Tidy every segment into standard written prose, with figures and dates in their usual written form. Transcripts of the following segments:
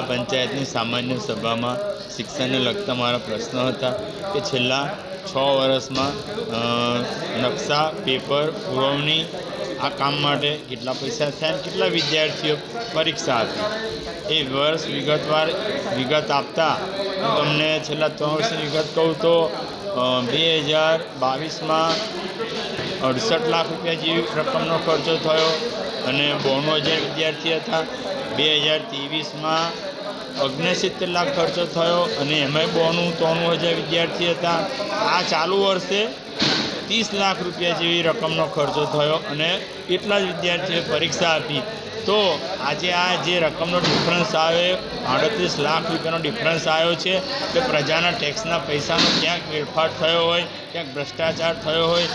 જિલ્લા પંચાયતની સામાન્ય સભામાં શિક્ષણને લગતા મારા પ્રશ્નો હતા કે છેલ્લા 6 વર્ષમાં નકશા પેપર પુરવણી આ કામ માટે કેટલા પૈસા થયા, કેટલા વિદ્યાર્થીઓ પરીક્ષા આપી, એ વર્ષ વિગતવાર વિગત આપતા હું તમને છેલ્લા 3 વર્ષની વિગત કહું તો 2022માં 68 લાખ રૂપિયા જેવી રકમનો ખર્ચો થયો અને 92,000 વિદ્યાર્થી હતા। 2023માં 69 લાખ ખર્ચો થયો અને એમાંય 93,000 વિદ્યાર્થી હતા। આ ચાલુ વર્ષે 30 લાખ રૂપિયા જેવી રકમનો ખર્ચો થયો અને એટલા જ વિદ્યાર્થીઓએ પરીક્ષા આપી। તો આજે આ જે રકમનો ડિફરન્સ આવે 38 લાખ રૂપિયાનો ડિફરન્સ આવ્યો છે કે પ્રજાના ટેક્સના પૈસાનો ક્યાંક વેડફાટ થયો હોય, ક્યાંક ભ્રષ્ટાચાર થયો હોય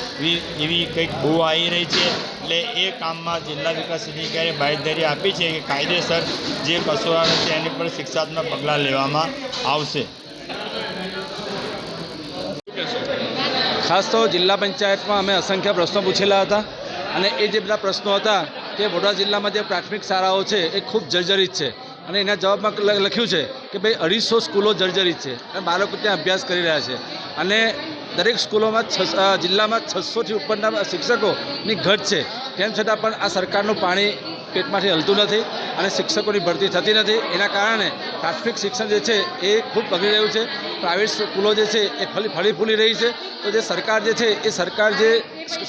એવી કંઈક બહુ આવી રહી છે। એટલે એ કામમાં જિલ્લા વિકાસ અધિકારીએ બાંયધરી આપી છે કે કાયદેસર જે કસૂરવારો છે એની પર શિક્ષાત્મક પગલાં લેવામાં આવશે। ખાસ તો જિલ્લા પંચાયતમાં અમે અસંખ્ય પ્રશ્નો પૂછેલા હતા અને એ જે બધા પ્રશ્નો હતા કે વડોદરા જિલ્લામાં જે પ્રાથમિક શાળાઓ છે એ ખૂબ જર્જરિત છે અને એના જવાબમાં લખ્યું છે કે ભાઈ 250 સ્કૂલો જર્જરિત છે અને બાળકો ત્યાં અભ્યાસ કરી રહ્યા છે અને દરેક સ્કૂલોમાં જિલ્લામાં 600થી ઉપરના શિક્ષકોની ઘટ છે। તેમ છતાં પણ આ સરકારનું પાણી પેટમાંથી હલતું નથી અને શિક્ષકોની ભરતી થતી નથી। એના કારણે પ્રાથમિક શિક્ષણ જે છે એ ખૂબ બગડી રહ્યું છે। પ્રાઇવેટ સ્કૂલો જે છે એ ફળી ફૂલી રહી છે। તો જે સરકાર જે છે એ સરકાર જે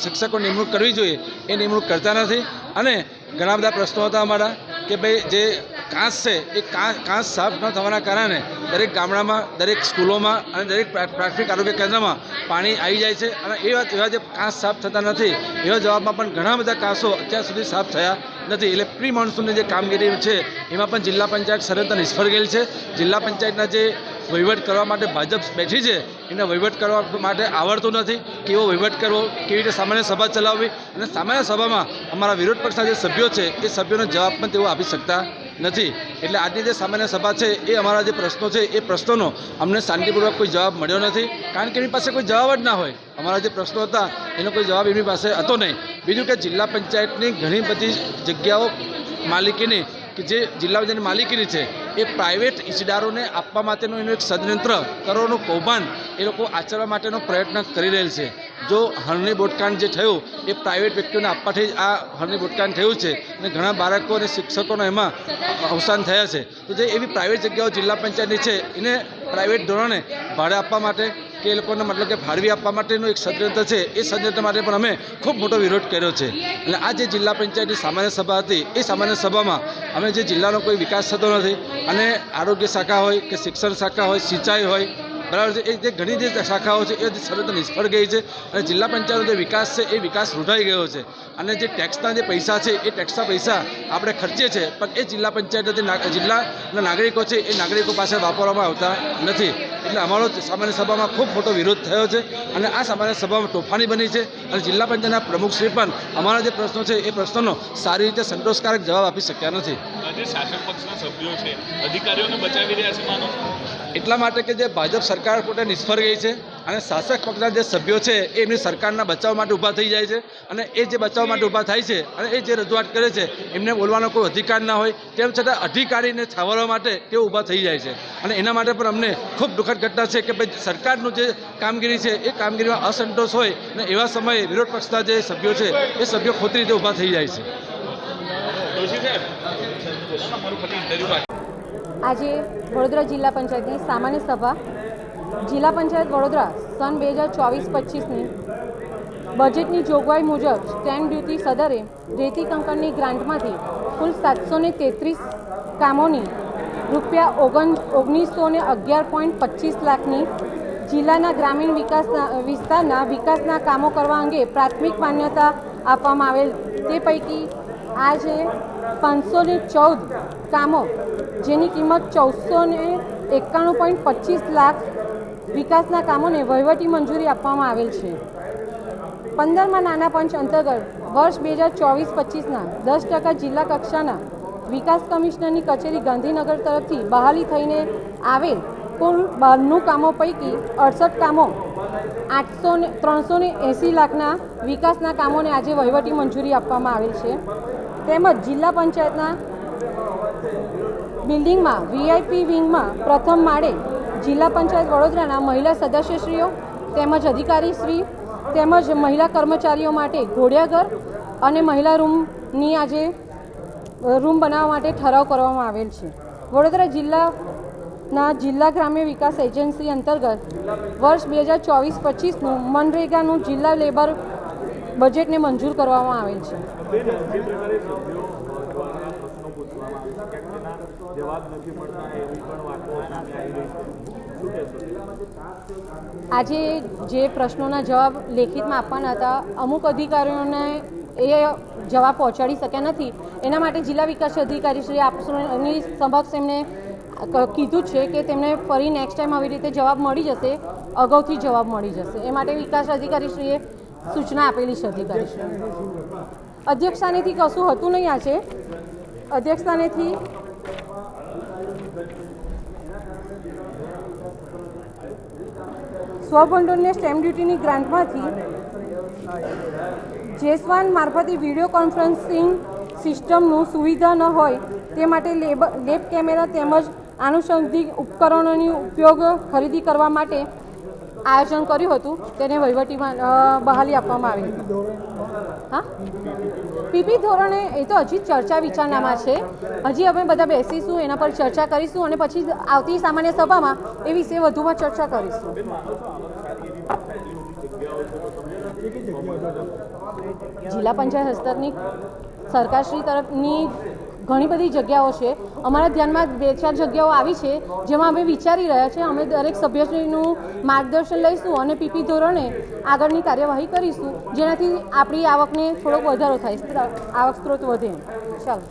શિક્ષકો નિમણૂક કરવી જોઈએ એ નિમણૂક કરતા નથી અને ઘણા બધા પ્રશ્નો હતા અમારા કે ભાઈ જે કાંસ છે એ કાંસ સાફ ન થવાના કારણે દરેક ગામડામાં, દરેક સ્કૂલોમાં અને દરેક પ્રાથમિક આરોગ્ય કેન્દ્રમાં પાણી આવી જાય છે અને એવા જે કાંસ સાફ થતા નથી એવા જવાબમાં પણ ઘણા બધા કાંસો અત્યાર સુધી સાફ થયા નથી। એટલે પ્રી મોન્સૂનની જે કામગીરી છે એમાં પણ જિલ્લા પંચાયત સર્વત્ર નિષ્ફળ ગયેલ છે। જિલ્લા પંચાયતના જે વહીવટ કરવા માટે ભાજપ બેઠી છે એને વહીવટ કરવા માટે આવડતું નથી, કેવો વહીવટ કરવો, કેવી રીતે સામાન્ય સભા ચલાવવી અને સામાન્ય સભામાં અમારા વિરોધ પક્ષના જે સભ્યો છે એ સભ્યોનો જવાબ પણ તેઓ આપી શકતા નથી। એટલે આજની જે સામાન્ય સભા છે એ અમારા જે પ્રશ્નો છે એ પ્રશ્નોનો અમને શાંતિપૂર્વક કોઈ જવાબ મળ્યો નથી કારણ કે એની પાસે કોઈ જવાબ જ ના હોય। અમારા જે પ્રશ્નો હતા એનો કોઈ જવાબ એમની પાસે હતો નહીં। બીજું કે જિલ્લા પંચાયતની ઘણી બધી જગ્યાઓ માલિકીની કે જે જિલ્લા પંચાયતની માલિકીની છે એ પ્રાઇવેટ ઈજદારોને આપવા માટેનું એનું એક ષડયંત્ર કરોડનું કૌભાંડ એ લોકો આચરવા માટેનો પ્રયત્ન કરી રહેલ છે। જો હરણી બોટકાંડ જે થયું એ પ્રાઇવેટ વ્યક્તિઓને આપવાથી જ આ હરણી બોટકાંડ થયું છે અને ઘણા બાળકો અને શિક્ષકોને એમાં અવસાન થયા છે। તો જે એવી પ્રાઇવેટ જગ્યાઓ જિલ્લા પંચાયતની છે એને પ્રાઇવેટ ધોરણે ભાડે આપવા માટે કે એ લોકોને મતલબ કે ફાળવી આપવા માટેનું એક ષડયંત્ર છે એ ષડયંત્ર માટે પણ અમે ખૂબ મોટો વિરોધ કર્યો છે। અને આ જે જિલ્લા પંચાયતની સામાન્ય સભા હતી એ સામાન્ય સભામાં અમે જે જિલ્લાનો કોઈ વિકાસ થતો નથી અને આરોગ્ય શાખા હોય કે શિક્ષણ શાખા હોય, સિંચાઈ હોય, બરાબર છે, એ જે ઘણી જે શાખાઓ છે એ સર્વત્ર નિષ્ફળ ગઈ છે અને જિલ્લા પંચાયતનો જે વિકાસ છે એ વિકાસ રૂઢાઈ ગયો છે અને જે ટેક્સના જે પૈસા છે એ ટેક્સના પૈસા આપણે ખર્ચીએ છીએ પણ એ જિલ્લા પંચાયત જિલ્લાના નાગરિકો છે એ નાગરિકો પાસે વાપરવામાં આવતા નથી। એટલે અમારો સામાન્ય સભામાં ખૂબ મોટો વિરોધ થયો છે અને આ સામાન્ય સભામાં તોફાની બની છે અને જિલ્લા પંચાયતના પ્રમુખશ્રી પણ અમારા જે પ્રશ્નો છે એ પ્રશ્નોનો સારી રીતે સંતોષકારક જવાબ આપી શક્યા નથી। જે શાસક પક્ષના સભ્યો છે અધિકારીઓને બચાવી રહ્યા છે માનો એટલા માટે કે જે ભાજપ સરકાર પોતે નિષ્ફળ ગઈ છે અને શાસક પક્ષના જે સભ્યો છે એ એમની સરકારના બચાવ માટે ઊભા થઈ જાય છે અને એ જે બચાવ માટે ઊભા થાય છે અને એ જે રજૂઆત કરે છે એમને બોલવાનો કોઈ અધિકાર ના હોય તેમ છતાં અધિકારીને છાવરવા માટે તેઓ ઊભા થઈ જાય છે અને એના માટે પણ અમને ખૂબ દુઃખદ ઘટના છે કે ભાઈ સરકારનું જે કામગીરી છે એ કામગીરીમાં અસંતોષ હોય અને એવા સમયે વિરોધ પક્ષના જે સભ્યો છે એ સભ્યો ખોટી રીતે ઊભા થઈ જાય છે। આજે વડોદરા જિલ્લા પંચાયતની સામાન્ય સભા જિલ્લા પંચાયત વડોદરા સન 2024-25ની બજેટની જોગવાઈ મુજબ સ્ટેમ્પ ડ્યુટી સદરે રેતી કંકરની ગ્રાન્ટમાંથી કુલ 733 કામોની ₹1911.25 લાખની જિલ્લાના ગ્રામીણ વિસ્તારના વિકાસના કામો કરવા અંગે પ્રાથમિક માન્યતા આપવામાં આવેલ। તે પૈકી આજે 514 કામો જેની કિંમત 1491.25 લાખ વિકાસના કામોને વહીવટી મંજૂરી આપવામાં આવેલ છે। 15મા નાના પંચ અંતર્ગત વર્ષ 2024-25ના 10% જિલ્લા કક્ષાના વિકાસ કમિશનરની કચેરી ગાંધીનગર તરફથી બહાલી થઈને આવેલ કુલ 92 કામો પૈકી 68 કામો 380 લાખના વિકાસના કામોને આજે વહીવટી મંજૂરી આપવામાં આવેલ છે। તેમજ જિલ્લા પંચાયતના બિલ્ડિંગમાં VIP વિંગમાં પ્રથમ માળે જિલ્લા પંચાયત વડોદરાના મહિલા સદસ્યશ્રીઓ તેમજ અધિકારીશ્રી તેમજ મહિલા કર્મચારીઓ માટે ઘોડિયાઘર અને મહિલા રૂમની આજે રૂમ બનાવવા માટે ઠરાવ કરવામાં આવેલ છે. વડોદરા જિલ્લા ગ્રામ્ય વિકાસ એજન્સી અંતર્ગત વર્ષ 2024-25નું મનરેગાનું જિલ્લા લેબર બજેટને મંજૂર કરવામાં આવેલ છે. આજે જે પ્રશ્નોના જવાબ લેખિતમાં આપવાના હતા, અમુક અધિકારીઓને એ જવાબ પહોંચાડી શક્યા નથી. એના માટે જિલ્લા વિકાસ અધિકારી શ્રી આપની સમક્ષ એમને કીધું છે કે તેમને ફરી નેક્સ્ટ ટાઈમ આવી રીતે જવાબ મળી જશે, અગાઉથી જવાબ મળી જશે. એ માટે વિકાસ અધિકારીશ્રીએ સૂચના આપેલી છે. અધિકારીશ્રી અધ્યક્ષસ્થાનેથી કશું હતું નહીં. આજે અધ્યક્ષસ્થાનેથી સ્વભંડોળને સ્ટેમ્પ ડ્યુટીની ગ્રાન્ટમાંથી જેસવાન મારફતે વિડીયો કોન્ફરન્સિંગ સિસ્ટમનું સુવિધા ન હોય તે માટે લેબ કેમેરા તેમજ આનુષંગિક ઉપકરણોની ઉપયોગ ખરીદી કરવા માટે આયોજન કર્યું હતું. તેને વહીવટીમાં બહાલી આપવામાં આવી હતી. હા, PP ધોરણે એ તો હજી ચર્ચા વિચારણામાં છે. હજી અમે બધા બેસીશું, એના પર ચર્ચા કરીશું અને પછી આવતી સામાન્ય સભામાં એ વિશે વધુમાં ચર્ચા કરીશું. જિલ્લા પંચાયત હસ્તકની સરકારશ્રી તરફની ઘણી બધી જગ્યાઓ છે. અમારા ધ્યાનમાં 2-4 જગ્યાઓ આવી છે જેમાં અમે વિચારી રહ્યા છીએ. અમે દરેક સભ્યશ્રીનું માર્ગદર્શન લઈશું અને PP ધોરણે આગળની કાર્યવાહી કરીશું, જેનાથી આપણી આવકને થોડોક વધારો થાય, આવક સ્ત્રોત વધે. ચાલો.